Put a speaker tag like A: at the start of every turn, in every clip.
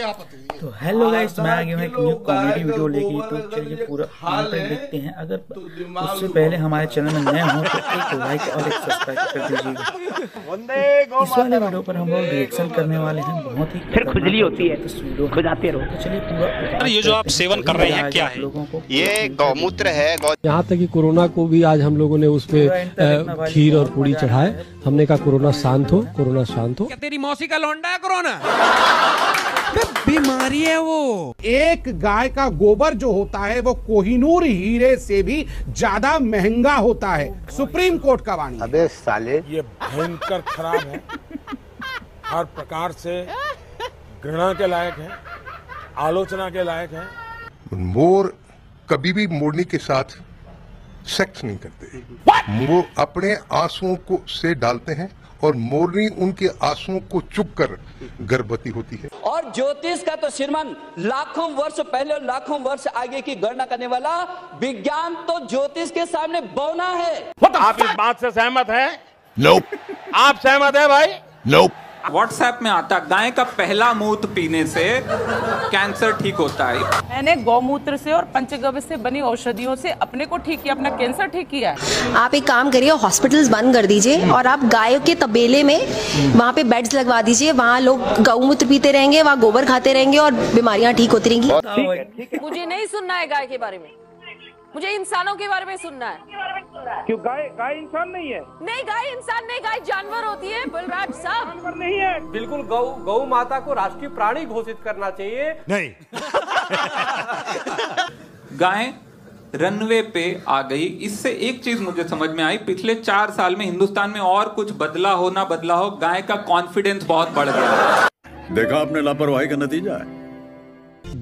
A: तो hello guys, मैं आ गया हूँ एक न्यू कॉमेडी वीडियो लेके। तो चलिए पूरा तक देखते हैं। अगर उससे पहले हमारे चैनल में नए हो तो एक लाइक और एक सब्सक्राइब कर दीजिएगा। इस वाले वीडियो पर हम लोग रिएक्शन करने वाले हैं। बहुत ही
B: फिर खुजली होती है, खुजाते रहो।
A: तो चलिए पूरा
C: ये जो आप सेवन कर रहे हैं क्या है?
A: लोगों को
D: ये गौमूत्र है।
E: यहाँ तक कि कोरोना को भी आज हम लोगों ने उस पे खीर और पूरी चढ़ाए। हमने कहा कोरोना शांत हो, कोरोना शांत हो।
F: क्या तेरी मौसी का लौंडा है कोरोना? बीमारी है वो।
G: एक गाय का गोबर जो होता है वो कोहिनूर हीरे से भी ज्यादा महंगा होता है। सुप्रीम कोर्ट का वाणी।
D: अबे साले,
H: ये भयंकर खराब है, हर प्रकार से घृणा के लायक है, आलोचना के लायक है।
I: मोर कभी भी मोरनी के साथ सेक्स नहीं करते। वो अपने आंसुओं को से डालते हैं और मोरनी उनके आंसुओं को चुप कर गर्भवती होती है।
J: और ज्योतिष का तो श्रीमान लाखों वर्ष पहले और लाखों वर्ष आगे की गणना करने वाला विज्ञान तो ज्योतिष के सामने बौना है।
H: आप इस बात से सहमत हैं?
I: Nope.
H: आप सहमत हैं भाई?
I: Nope.
K: व्हाट्सएप में आता गाय का पहला मूत्र पीने से कैंसर ठीक होता है।
L: मैंने गौमूत्र से और पंचगव्य से बनी औषधियों से अपने को ठीक किया, अपना कैंसर ठीक किया है।
M: आप एक काम करिए, हॉस्पिटल्स बंद कर दीजिए और आप गाय के तबेले में वहाँ पे बेड्स लगवा दीजिए। वहाँ लोग गौमूत्र पीते रहेंगे, वहाँ गोबर खाते रहेंगे और बीमारियाँ ठीक होती रहेंगी।
L: मुझे नहीं सुनना है गाय के बारे में, मुझे इंसानों के बारे में सुनना है।
H: क्यों गाय इंसान नहीं है?
L: नहीं, गाय इंसान नहीं, गाय जानवर होती है बलराज साहब।
H: जानवर नहीं है।
F: बिल्कुल गौ माता को राष्ट्रीय प्राणी घोषित करना चाहिए।
C: नहीं।
K: गाय रनवे पे आ गई। इससे एक चीज मुझे समझ में आई, पिछले 4 साल में हिंदुस्तान में और कुछ बदला हो ना बदला हो, गाय का कॉन्फिडेंस बहुत बढ़ गया।
N: देखा आपने लापरवाही का नतीजा है।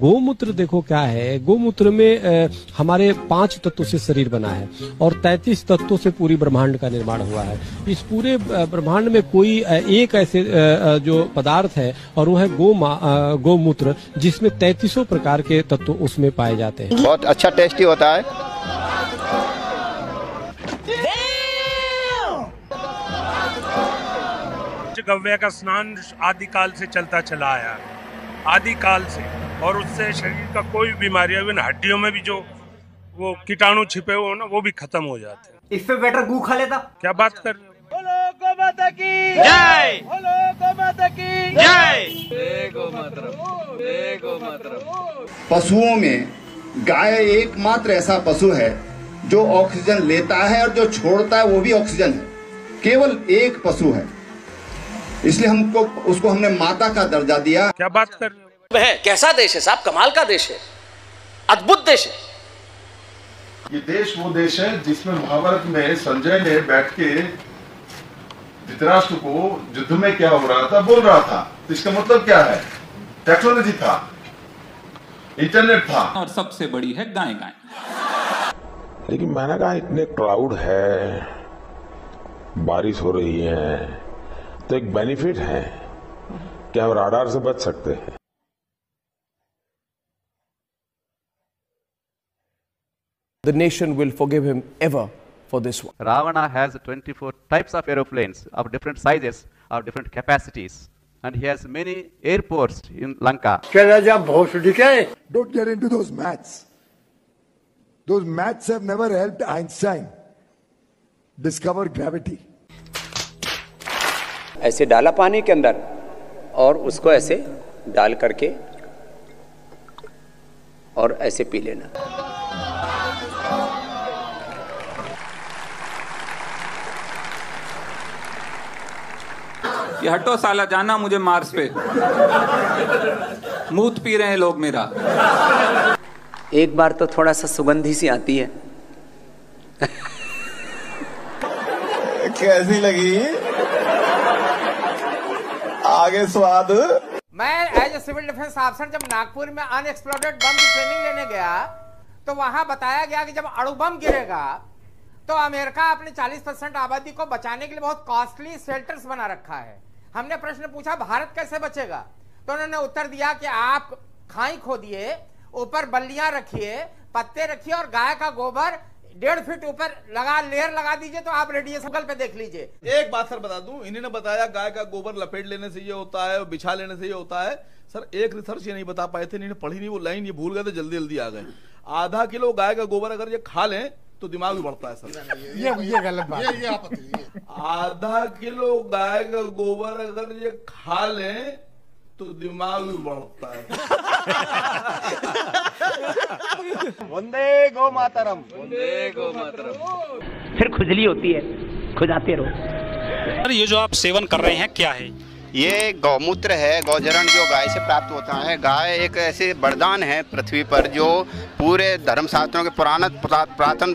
E: गोमूत्र देखो क्या है, गोमूत्र में हमारे 5 तत्वों से शरीर बना है और 33 तत्वों से पूरी ब्रह्मांड का निर्माण हुआ है। इस पूरे ब्रह्मांड में कोई एक ऐसे जो पदार्थ है और वो है गोमूत्र, जिसमें 33 प्रकार के तत्व उसमें पाए जाते हैं।
D: बहुत अच्छा टेस्टी होता है।
H: गव्य का स्नान आदिकाल से चलता चला आया, आदिकाल से, और उससे शरीर का कोई बीमारी, हड्डियों में भी जो वो कीटाणु छिपे हुए ना, वो भी खत्म हो जाते हैं।
F: इससे बेटर गू खा लेता।
H: क्या बात कर रहे हो?
F: बोलो गौ माता की जय, बोलो गौ माता की जय।
O: पशुओं में गाय एकमात्र ऐसा पशु है जो ऑक्सीजन लेता है और जो छोड़ता है वो भी ऑक्सीजन है। केवल एक पशु है, इसलिए हमने माता का दर्जा दिया।
H: क्या बात कर रहे हो?
J: कैसा देश है साहब, कमाल का देश है, अद्भुत देश है।
I: ये देश वो देश है जिसमें महाभारत में संजय ने बैठ के धृतराष्ट्र को युद्ध में क्या हो रहा था बोल रहा था। तो इसका मतलब क्या है? टेक्नोलॉजी था, इंटरनेट था।
K: और सबसे बड़ी है गाय।
I: लेकिन मैंने कहा इतने क्राउड है, बारिश हो रही है, तो एक बेनिफिट है कि हम राडार से बच सकते हैं।
F: The nation will forgive him ever for this one.
B: Ravana has 24 types of aeroplanes of different sizes, of different capacities, and he has many airports in Lanka.
I: Don't get into those maths. Those maths have never helped Einstein discover gravity.
J: ऐसे डाला पानी के अंदर और उसको ऐसे डाल करके और ऐसे पी लेना।
K: ये हटो साला, जाना मुझे मार्स पे। मूत पी रहे हैं लोग मेरा।
J: एक बार तो थोड़ा सा सुगंधी सी आती है।
O: कैसी लगी? आगे स्वाद।
F: मैं as a civil defence officer जब नागपुर में अनएक्सप्लोडेड बम की ट्रेनिंग लेने गया तो वहां बताया गया कि जब अणु बम गिरेगा तो अमेरिका अपने 40% आबादी को बचाने के लिए बहुत कॉस्टली शेल्टर्स बना रखा है। हमने प्रश्न पूछा भारत कैसे बचेगा, तो उन्होंने उत्तर दिया कि आप खाई खोदिए, ऊपर बल्लियां रखिए, पत्ते रखिए और गाय का गोबर 1.5 फीट ऊपर लेयर लगा दीजिए तो आप रेडिएशन पे देख लीजिए।
P: एक बात सर बता दूं, इन्होंने बताया गाय का गोबर लपेट लेने से ये होता है, बिछा लेने से ये होता है। सर एक रिसर्च ये नहीं बता पाए थे, इन्होंने पढ़ी नहीं वो लाइन, ये भूल गए थे, जल्दी जल्दी आ गए। आधा किलो गाय का गोबर अगर ये खा लें तो दिमाग भी बढ़ता है सर।
G: ये गलत बात है।
P: ये आपत्ति। आधा किलो गाय का गोबर अगर ये खा लें तो दिमाग भी बढ़ता है।
Q: वंदे गौ मातरम, वंदे गौ मातरम।
R: फिर खुजली होती है, खुजाते रहो।
C: सर ये जो आप सेवन कर रहे हैं क्या है?
D: ये गौमूत्र है, गौजरण जो गाय से प्राप्त होता है। गाय एक ऐसे वरदान है पृथ्वी पर जो पूरे धर्मशास्त्रों के पुरातन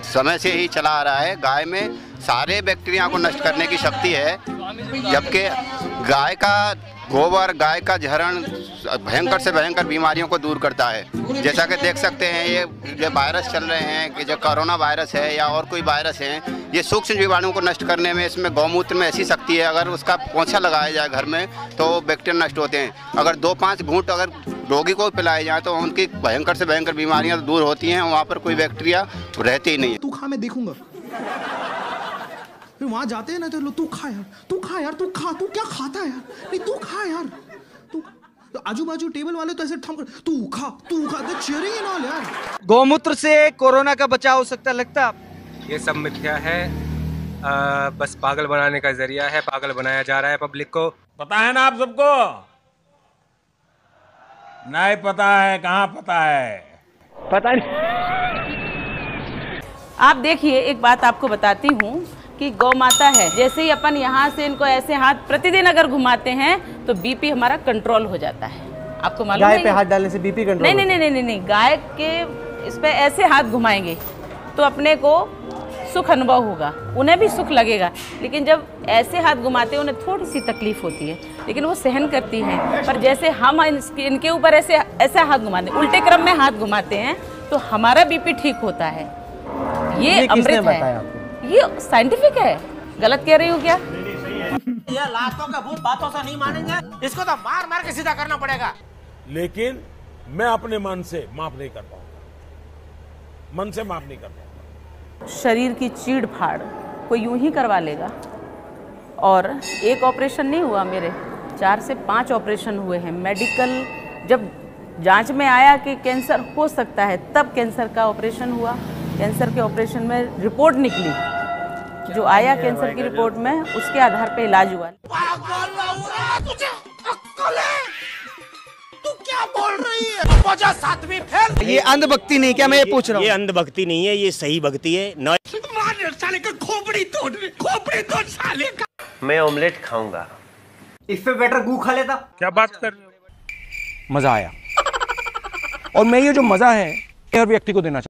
D: समय से ही चला आ रहा है। गाय में सारे बैक्टीरिया को नष्ट करने की शक्ति है, जबकि गाय का गोबर, गाय का झरण भयंकर से भयंकर बीमारियों को दूर करता है। जैसा कि देख सकते हैं ये जो वायरस चल रहे हैं, कि जो कोरोना वायरस है या और कोई वायरस है, ये सूक्ष्म जीवाणुओं को नष्ट करने में इसमें गौमूत्र में ऐसी शक्ति है। अगर उसका पोंछा लगाया जाए घर में तो बैक्टीरिया नष्ट होते हैं। अगर 2-5 घूंट अगर रोगी को पिलाए जाए तो उनकी भयंकर से भयंकर बीमारियाँ दूर होती हैं, वहाँ पर कोई बैक्टीरिया रहती ही नहीं है।
S: तू खा, मैं देखूंगा। फिर वहां जाते हैं ना तो तू खा यार, तू खा यार, तू खा, तू क्या खाता है यार, नहीं तू खा यार, तू तो आजू बाजू टेबल वाले तो ऐसे ठम कर तू खा तो चीयरिंग एंड ऑल यार।
Q: गौमूत्र से कोरोना का बचाव हो सकता लगता?
T: ये सब मिथ्या है, बस पागल बनाने का जरिया है, पागल बनाया जा रहा है पब्लिक को।
U: पता है ना आप सबको? नहीं पता है, कहाँ पता है?
R: पता नहीं।
L: आप देखिए, एक बात आपको बताती हूँ कि गौ माता है, जैसे ही अपन यहाँ से इनको ऐसे हाथ प्रतिदिन अगर घुमाते हैं तो बीपी हमारा कंट्रोल हो जाता है। आपको मालूम है?
Q: गाय पे हाथ डालने से बीपी कंट्रोल?
L: नहीं, गाय के इस पे ऐसे हाथ घुमाएंगे तो अपने को सुख अनुभव होगा, उन्हें भी सुख लगेगा। लेकिन जब ऐसे हाथ घुमाते हैं उन्हें थोड़ी सी तकलीफ होती है, लेकिन वो सहन करती हैं। पर जैसे हम इनके ऊपर ऐसे हाथ घुमाते, उल्टे क्रम में हाथ घुमाते हैं तो हमारा बीपी ठीक होता है। ये अमृत है, ये साइंटिफिक है। गलत कह रही हूँ क्या?
F: ये लातों का भूत बातों से नहीं मानेंगे, इसको तो मार मार के सीधा करना पड़ेगा।
U: लेकिन मैं अपने मन से माफ नहीं कर पाऊंगा, मन से माफ नहीं कर पाऊंगा।
L: शरीर की चीड़ फाड़ कोई यूं ही करवा लेगा। और एक ऑपरेशन नहीं हुआ मेरे, 4 से 5 ऑपरेशन हुए हैं। मेडिकल जब जांच में आया कि कैंसर हो सकता है, तब कैंसर का ऑपरेशन हुआ। कैंसर के ऑपरेशन में रिपोर्ट निकली, जो आया कैंसर की रिपोर्ट में, उसके आधार पे इलाज हुआ।
F: तू क्या बोल रही है? 7वीं फेल।
Q: ये अंधभक्ति नहीं क्या? मैं ये पूछ रहा हूँ।
R: ये अंधभक्ति नहीं है, ये सही भक्ति है।
F: साले का खोपड़ी तोड़ साले का।
R: मैं ऑमलेट खाऊंगा।
Q: इससे बेटर गू खा लेता।
H: क्या बात कर रहे हो?
Q: मजा आया, और मैं ये जो मजा है हर व्यक्ति को देना चाहता हूं।